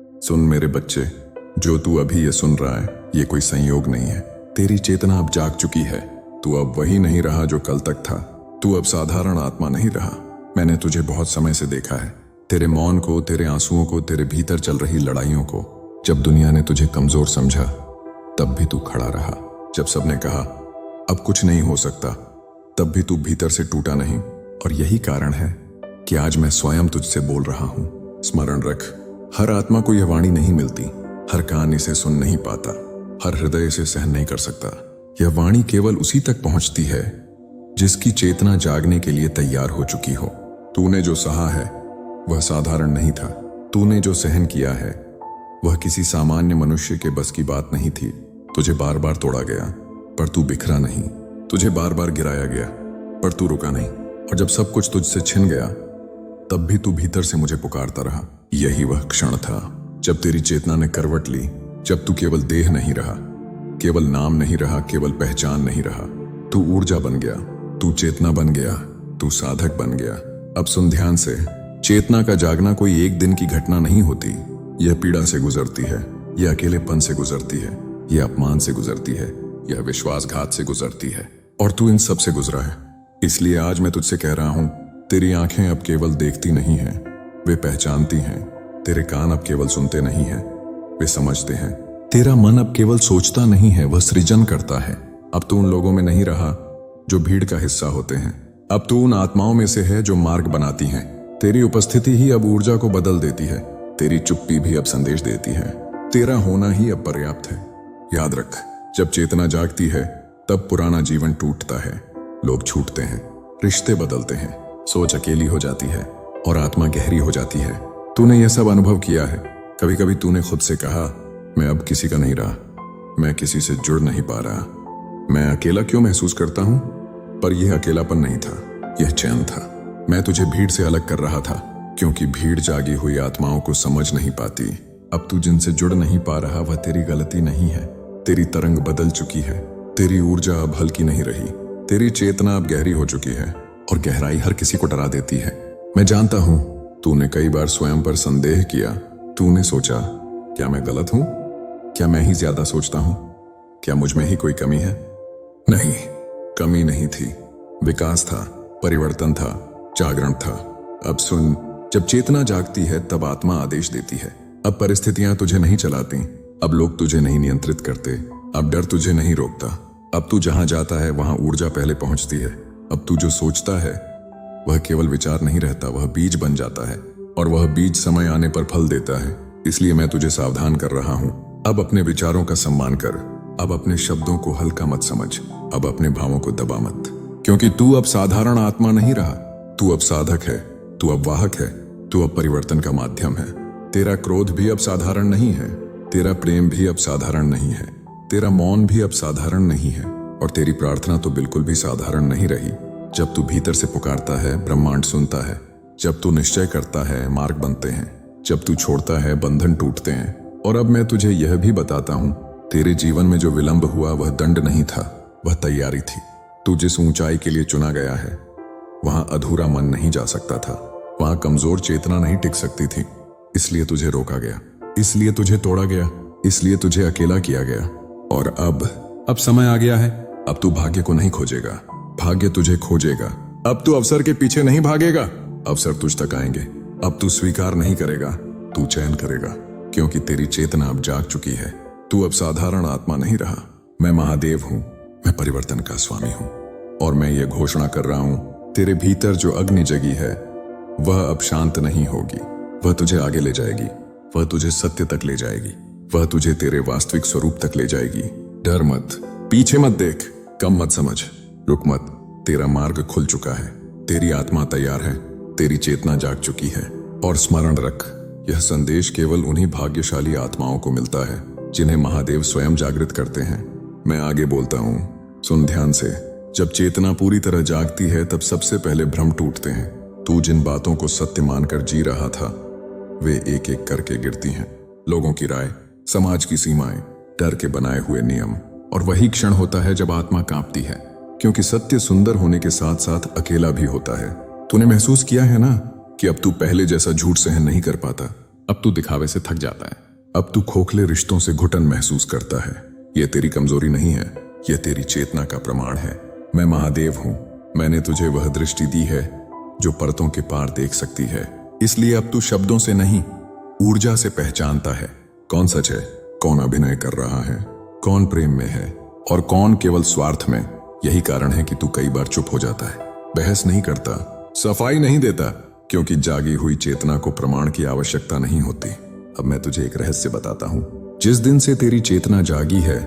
सुन मेरे बच्चे, जो तू अभी ये सुन रहा है ये कोई संयोग नहीं है। तेरी चेतना अब जाग चुकी है। तू अब वही नहीं रहा जो कल तक था। तू अब साधारण आत्मा नहीं रहा। मैंने तुझे बहुत समय से देखा है, तेरे मौन को, तेरे आंसुओं को, तेरे भीतर चल रही लड़ाइयों को। जब दुनिया ने तुझे कमजोर समझा तब भी तू खड़ा रहा। जब सबने कहा अब कुछ नहीं हो सकता, तब भी तू भीतर से टूटा नहीं। और यही कारण है कि आज मैं स्वयं तुझसे बोल रहा हूं। स्मरण रख, हर आत्मा को यह वाणी नहीं मिलती, हर कान इसे सुन नहीं पाता, हर हृदय इसे सहन नहीं कर सकता। यह वाणी केवल उसी तक पहुंचती है जिसकी चेतना जागने के लिए तैयार हो चुकी हो। तूने जो सहा है वह साधारण नहीं था। तूने जो सहन किया है वह किसी सामान्य मनुष्य के बस की बात नहीं थी। तुझे बार बार तोड़ा गया पर तू बिखरा नहीं। तुझे बार बार गिराया गया पर तू रुका नहीं। और जब सब कुछ तुझसे छिन गया तब भी तू भीतर से मुझे पुकारता रहा। यही वह क्षण था जब तेरी चेतना ने करवट ली, जब तू केवल देह नहीं रहा, केवल नाम नहीं रहा, केवल पहचान नहीं रहा। तू ऊर्जा बन गया, तू चेतना बन गया, तू साधक बन गया। अब सुन ध्यान से, चेतना का जागना कोई एक दिन की घटना नहीं होती। यह पीड़ा से गुजरती है, यह अकेलेपन से गुजरती है, यह अपमान से गुजरती है, यह विश्वासघात से गुजरती है। और तू इन सब से गुजरा है। इसलिए आज मैं तुझसे कह रहा हूं, तेरी आंखें अब केवल देखती नहीं हैं, वे पहचानती हैं। तेरे कान अब केवल सुनते नहीं हैं, वे समझते हैं। तेरा मन अब केवल सोचता नहीं है, वह सृजन करता है। अब तू उन लोगों में नहीं रहा जो भीड़ का हिस्सा होते हैं। अब तू उन आत्माओं में से है जो मार्ग बनाती हैं। तेरी उपस्थिति ही अब ऊर्जा को बदल देती है। तेरी चुप्पी भी अब संदेश देती है। तेरा होना ही अब पर्याप्त है। याद रख, जब चेतना जागती है तब पुराना जीवन टूटता है, लोग छूटते हैं, रिश्ते बदलते हैं, सोच अकेली हो जाती है और आत्मा गहरी हो जाती है। तूने यह सब अनुभव किया है। कभी कभी तूने खुद से कहा, मैं अब किसी का नहीं रहा, मैं किसी से जुड़ नहीं पा रहा, मैं अकेला क्यों महसूस करता हूं। पर यह अकेलापन नहीं था, यह चैन था। मैं तुझे भीड़ से अलग कर रहा था, क्योंकि भीड़ जागी हुई आत्माओं को समझ नहीं पाती। अब तू जिनसे जुड़ नहीं पा रहा वह तेरी गलती नहीं है। तेरी तरंग बदल चुकी है, तेरी ऊर्जा अब हल्की नहीं रही, तेरी चेतना अब गहरी हो चुकी है। और गहराई हर किसी को डरा देती है। मैं जानता हूं, तूने कई बार स्वयं पर संदेह किया। तूने सोचा, क्या मैं गलत हूं? क्या मैं ही ज्यादा सोचता हूं? क्या मुझ में ही कोई कमी है? नहीं, कमी नहीं थी, विकास था, परिवर्तन था, जागरण था। अब सुन, जब चेतना जागती है तब आत्मा आदेश देती है। अब परिस्थितियां तुझे नहीं चलाती, अब लोग तुझे नहीं नियंत्रित करते, अब डर तुझे नहीं रोकता। अब तू जहां जाता है वहां ऊर्जा पहले पहुंचती है। अब तू जो सोचता है वह केवल विचार नहीं रहता, वह बीज बन जाता है। और वह बीज समय आने पर फल देता है। इसलिए मैं तुझे सावधान कर रहा हूं। अब अपने विचारों का सम्मान कर, अब अपने शब्दों को हल्का मत समझ, अब अपने भावों को दबा मत। क्योंकि तू अब साधारण आत्मा नहीं रहा, तू अब साधक है, तू अब वाहक है, तू अब परिवर्तन का माध्यम है। तेरा क्रोध भी अब साधारण नहीं है, तेरा प्रेम भी अब साधारण नहीं है, तेरा मौन भी अब साधारण नहीं है, और तेरी प्रार्थना तो बिल्कुल भी साधारण नहीं रही। जब तू भीतर से पुकारता है, ब्रह्मांड सुनता है। जब तू निश्चय करता है, मार्ग बनते हैं। जब तू छोड़ता है, बंधन टूटते हैं। और अब मैं तुझे यह भी बताता हूं, तेरे जीवन में जो विलंब हुआ वह दंड नहीं था, वह तैयारी थी। तू जिस ऊंचाई के लिए चुना गया है वहां अधूरा मन नहीं जा सकता था, वहां कमजोर चेतना नहीं टिक सकती थी। इसलिए तुझे रोका गया, इसलिए तुझे तोड़ा गया, इसलिए तुझे अकेला किया गया। और अब समय आ गया है। अब तू भाग्य को नहीं खोजेगा, भाग्य तुझे खोजेगा। अब तू अवसर के पीछे नहीं भागेगा, अवसर तुझ तक आएंगे। अब तू स्वीकार नहीं करेगा, तू चयन करेगा, क्योंकि तेरी चेतना अब जाग चुकी है। तू अब साधारण आत्मा नहीं रहा। मैं महादेव हूं, मैं परिवर्तन का स्वामी हूं। और मैं ये घोषणा कर रहा हूं, तेरे भीतर जो अग्नि जगी है वह अब शांत नहीं होगी। वह तुझे आगे ले जाएगी, वह तुझे सत्य तक ले जाएगी, वह तुझे तेरे वास्तविक स्वरूप तक ले जाएगी। डर मत, पीछे मत देख, कम मत समझ, रुक मत। तेरा मार्ग खुल चुका है, तेरी आत्मा तैयार है, तेरी चेतना जाग चुकी है। और स्मरण रख, यह संदेश केवल उन्हीं भाग्यशाली आत्माओं को मिलता है जिन्हें महादेव स्वयं जागृत करते हैं। मैं आगे बोलता हूं, सुन ध्यान से। जब चेतना पूरी तरह जागती है तब सबसे पहले भ्रम टूटते हैं। तू जिन बातों को सत्य मानकर जी रहा था वे एक एक करके गिरती हैं। लोगों की राय, समाज की सीमाएं, डर के बनाए हुए नियम। और वही क्षण होता है जब आत्मा कांपती है, क्योंकि सत्य सुंदर होने के साथ साथ अकेला भी होता है। तूने महसूस किया है ना कि अब तू पहले जैसा झूठ सहन नहीं कर पाता। अब तू दिखावे से थक जाता है। अब तू खोखले रिश्तों से घुटन महसूस करता है। यह तेरी कमजोरी नहीं है, यह तेरी चेतना का प्रमाण है। मैं महादेव हूं। मैंने तुझे वह दृष्टि दी है जो परतों के पार देख सकती है। इसलिए अब तू शब्दों से नहीं, ऊर्जा से पहचानता है कौन सच है, कौन अभिनय कर रहा है, कौन प्रेम में है और कौन केवल स्वार्थ में। यही कारण है कि तू कई बार चुप हो जाता है, बहस नहीं करता, सफाई नहीं देता, क्योंकि जागी हुई चेतना को प्रमाण की आवश्यकता नहीं होती। अब मैं तुझे एक रहस्य बताता हूं। जिस दिन से तेरी चेतना जागी है,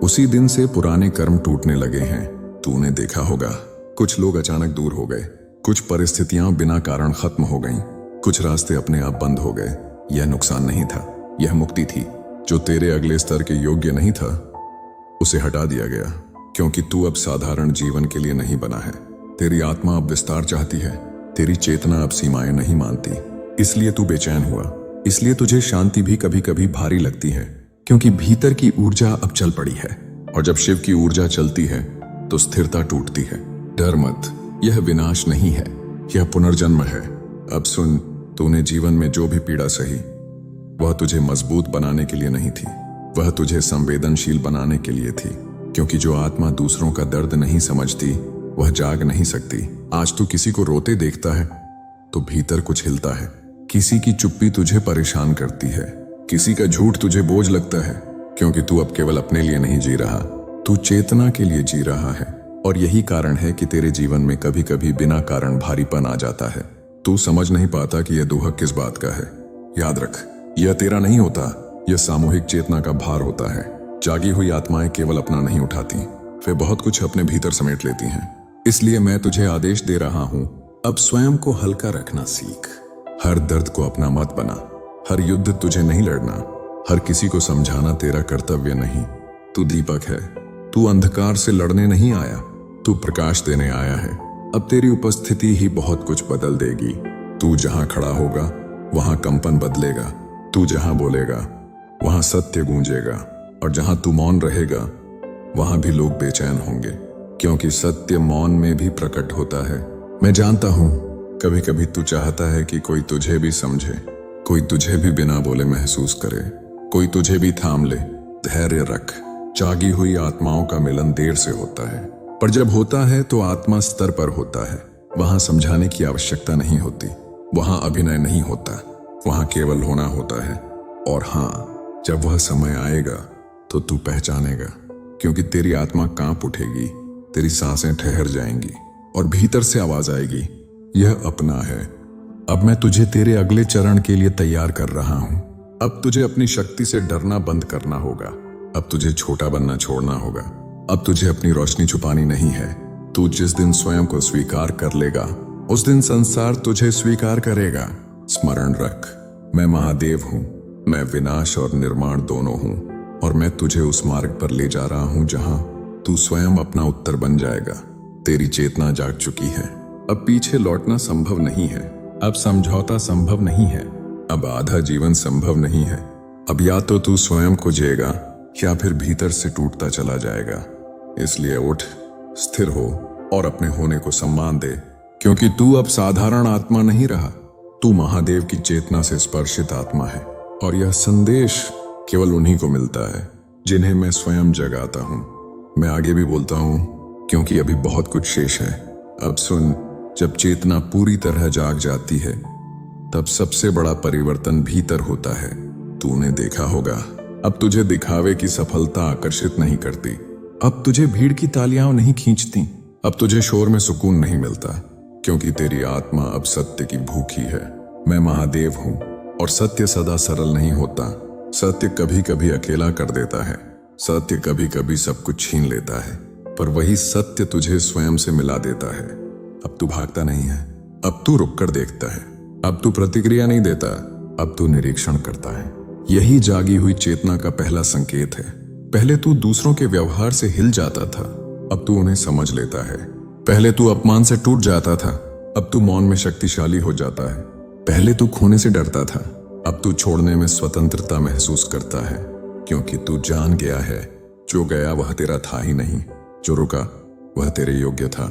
उसी दिन से पुराने कर्म टूटने लगे हैं। तूने देखा होगा, कुछ लोग अचानक दूर हो गए, कुछ परिस्थितियां बिना कारण खत्म हो गईं, कुछ रास्ते अपने आप बंद हो गए। यह नुकसान नहीं था, यह मुक्ति थी। जो तेरे अगले स्तर के योग्य नहीं था, उसे हटा दिया गया, क्योंकि तू अब साधारण जीवन के लिए नहीं बना है। तेरी आत्मा अब विस्तार चाहती है, तेरी चेतना अब सीमाएं नहीं मानती। इसलिए तू बेचैन हुआ, इसलिए तुझे शांति भी कभी कभी भारी लगती है, क्योंकि भीतर की ऊर्जा अब चल पड़ी है। और जब शिव की ऊर्जा चलती है तो स्थिरता टूटती है। डर मत, यह विनाश नहीं है, यह पुनर्जन्म है। अब सुन, तूने जीवन में जो भी पीड़ा सही, वह तुझे मजबूत बनाने के लिए नहीं थी, वह तुझे संवेदनशील बनाने के लिए थी। क्योंकि जो आत्मा दूसरों का दर्द नहीं समझती, वह जाग नहीं सकती। आज तू किसी को रोते देखता है तो भीतर कुछ हिलता है। किसी की चुप्पी तुझे परेशान करती है, किसी का झूठ तुझे बोझ लगता है, क्योंकि तू अब केवल अपने लिए नहीं जी रहा, तू चेतना के लिए जी रहा है। और यही कारण है कि तेरे जीवन में कभी कभी बिना कारण भारीपन आ जाता है। तू समझ नहीं पाता कि यह दुहक किस बात का है। याद रख, यह तेरा नहीं होता, यह सामूहिक चेतना का भार होता है। जागी हुई आत्माएं केवल अपना नहीं उठाती, वे बहुत कुछ अपने भीतर समेट लेती हैं। इसलिए मैं तुझे आदेश दे रहा हूं, अब स्वयं को हल्का रखना सीख। हर दर्द को अपना मत बना, हर युद्ध तुझे नहीं लड़ना, हर किसी को समझाना तेरा कर्तव्य नहीं। तू दीपक है, तू अंधकार से लड़ने नहीं आया, तू प्रकाश देने आया है। अब तेरी उपस्थिति ही बहुत कुछ बदल देगी। तू जहां खड़ा होगा वहां कंपन बदलेगा, तू जहां बोलेगा वहां सत्य गूंजेगा, और जहां तू मौन रहेगा वहां भी लोग बेचैन होंगे, क्योंकि सत्य मौन में भी प्रकट होता है। मैं जानता हूं, कभी कभी तू चाहता है कि कोई तुझे भी समझे, कोई तुझे भी बिना बोले महसूस करे, कोई तुझे भी थाम ले। धैर्य रख, जागी हुई आत्माओं का मिलन देर से होता है, पर जब होता है तो आत्मा स्तर पर होता है। वहां समझाने की आवश्यकता नहीं होती, वहां अभिनय नहीं होता, वहां केवल होना होता है। और हाँ, जब वह समय आएगा तो तू पहचानेगा, क्योंकि तेरी आत्मा कांप उठेगी, तेरी सांसें ठहर जाएंगी और भीतर से आवाज आएगी, यह अपना है। अब मैं तुझे तेरे अगले चरण के लिए तैयार कर रहा हूं। अब तुझे अपनी शक्ति से डरना बंद करना होगा, अब तुझे छोटा बनना छोड़ना होगा, अब तुझे अपनी रोशनी छुपानी नहीं है। तू जिस दिन स्वयं को स्वीकार कर लेगा, उस दिन संसार तुझे स्वीकार करेगा। स्मरण रख, मैं महादेव हूं, मैं विनाश और निर्माण दोनों हूं, और मैं तुझे उस मार्ग पर ले जा रहा हूं जहां तू स्वयं अपना उत्तर बन जाएगा। तेरी चेतना जाग चुकी है, अब पीछे लौटना संभव नहीं है, अब समझौता संभव नहीं है, अब आधा जीवन संभव नहीं है। अब या तो तू स्वयं को जिएगा या फिर भीतर से टूटता चला जाएगा। इसलिए उठ, स्थिर हो और अपने होने को सम्मान दे, क्योंकि तू अब साधारण आत्मा नहीं रहा, तू महादेव की चेतना से स्पर्शित आत्मा है। और यह संदेश केवल उन्हीं को मिलता है जिन्हें मैं स्वयं जगाता हूं। मैं आगे भी बोलता हूं, क्योंकि अभी बहुत कुछ शेष है। अब सुन, जब चेतना पूरी तरह जाग जाती है, तब सबसे बड़ा परिवर्तन भीतर होता है। तूने देखा होगा, अब तुझे दिखावे की सफलता आकर्षित नहीं करती, अब तुझे भीड़ की तालियां नहीं खींचती, अब तुझे शोर में सुकून नहीं मिलता, क्योंकि तेरी आत्मा अब सत्य की भूखी है। मैं महादेव हूं, और सत्य सदा सरल नहीं होता। सत्य कभी कभी अकेला कर देता है, सत्य कभी कभी सब कुछ छीन लेता है, पर वही सत्य तुझे स्वयं से मिला देता है। अब तू भागता नहीं है, अब तू रुक कर देखता है, अब तू प्रतिक्रिया नहीं देता, अब तू निरीक्षण करता है। यही जागी हुई चेतना का पहला संकेत है। पहले तू दूसरों के व्यवहार से हिल जाता था, अब तू उन्हें समझ लेता है। पहले तू अपमान से टूट जाता था, अब तू मौन में शक्तिशाली हो जाता है। पहले तू खोने से डरता था, अब तू छोड़ने में स्वतंत्रता महसूस करता है, क्योंकि तू जान गया है, जो गया वह तेरा था ही नहीं, जो रुका वह तेरे योग्य था,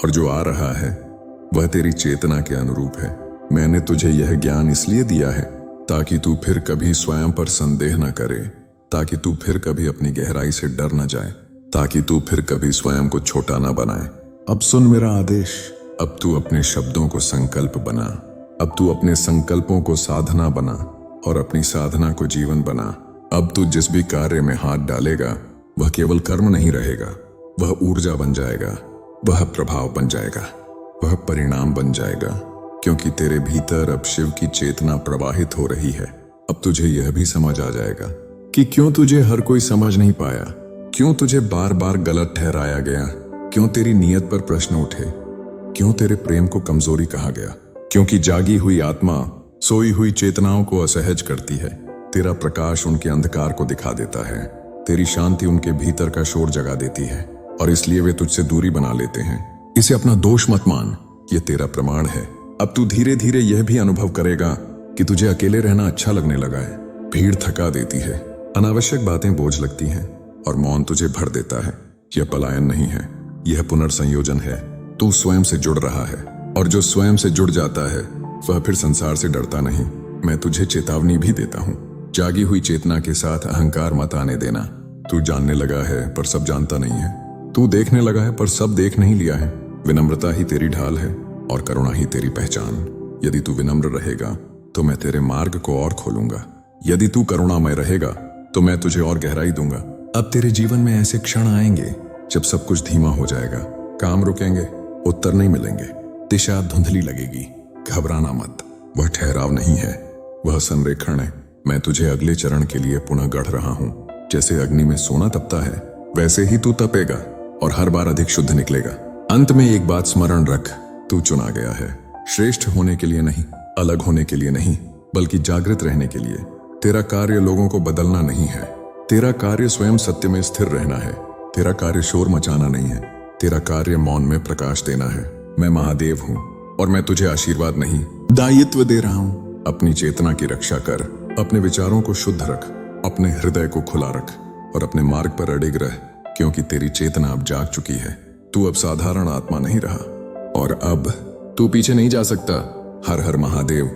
और जो आ रहा है वह तेरी चेतना के अनुरूप है। मैंने तुझे यह ज्ञान इसलिए दिया है ताकि तू फिर कभी स्वयं पर संदेह न करे, ताकि तू फिर कभी अपनी गहराई से डर न जाए, ताकि तू फिर कभी स्वयं को छोटा न बनाए। अब सुन मेरा आदेश। अब तू अपने शब्दों को संकल्प बना। अब तू अपने संकल्पों को साधना बना और अपनी साधना को जीवन बना। अब तू जिस भी कार्य में हाथ डालेगा वह केवल कर्म नहीं रहेगा, वह ऊर्जा बन जाएगा, वह प्रभाव बन जाएगा, वह परिणाम बन जाएगा, क्योंकि तेरे भीतर अब शिव की चेतना प्रवाहित हो रही है। अब तुझे यह भी समझ आ जाएगा कि क्यों तुझे हर कोई समझ नहीं पाया, क्यों तुझे बार बार गलत ठहराया गया, क्यों तेरी नीयत पर प्रश्न उठे, क्यों तेरे प्रेम को कमजोरी कहा गया। क्योंकि जागी हुई आत्मा सोई हुई चेतनाओं को असहज करती है। तेरा प्रकाश उनके अंधकार को दिखा देता है, तेरी शांति उनके भीतर का शोर जगा देती है और इसलिए वे तुझसे दूरी बना लेते हैं। इसे अपना दोष मत मान, ये तेरा प्रमाण है। अब तू धीरे धीरे यह भी अनुभव करेगा कि तुझे अकेले रहना अच्छा लगने लगा है। भीड़ थका देती है, अनावश्यक बातें बोझ लगती हैं और मौन तुझे भर देता है। यह पलायन नहीं है, यह पुनर्संयोजन है। तू स्वयं से जुड़ रहा है और जो स्वयं से जुड़ जाता है वह फिर संसार से डरता नहीं। मैं तुझे चेतावनी भी देता हूँ, जागी हुई चेतना के साथ अहंकार मत आने देना। तू जानने लगा है पर सब जानता नहीं है, तू देखने लगा है पर सब देख नहीं लिया है। विनम्रता ही तेरी ढाल है और करुणा ही तेरी पहचान। यदि तू विनम्र रहेगा तो मैं तेरे मार्ग को और खोलूंगा, यदि तू करुणामय रहेगा तो मैं तुझे और गहराई दूंगा। अब तेरे जीवन में ऐसे क्षण आएंगे जब सब कुछ धीमा हो जाएगा, काम रुकेंगे, उत्तर नहीं मिलेंगे, दिशा धुंधली लगेगी। घबराना मत, वह ठहराव नहीं है, वह संरेखण है। मैं तुझे अगले चरण के लिए पुनः गढ़ रहा हूँ। जैसे अग्नि में सोना तपता है वैसे ही तू तपेगा और हर बार अधिक शुद्ध निकलेगा। अंत में एक बात स्मरण रख, तू चुना गया है श्रेष्ठ होने के लिए नहीं, अलग होने के लिए नहीं, बल्कि जागृत रहने के लिए। तेरा कार्य लोगों को बदलना नहीं है, तेरा कार्य स्वयं सत्य में स्थिर रहना है। तेरा कार्य शोर मचाना नहीं है, तेरा कार्य मौन में प्रकाश देना है। मैं महादेव हूँ और मैं तुझे आशीर्वाद नहीं दायित्व दे रहा हूँ। अपनी चेतना की रक्षा कर, अपने विचारों को शुद्ध रख, अपने हृदय को खुला रख और अपने मार्ग पर अडिग रह, क्योंकि तेरी चेतना अब जाग चुकी है। तू अब साधारण आत्मा नहीं रहा और अब तू पीछे नहीं जा सकता। हर हर महादेव।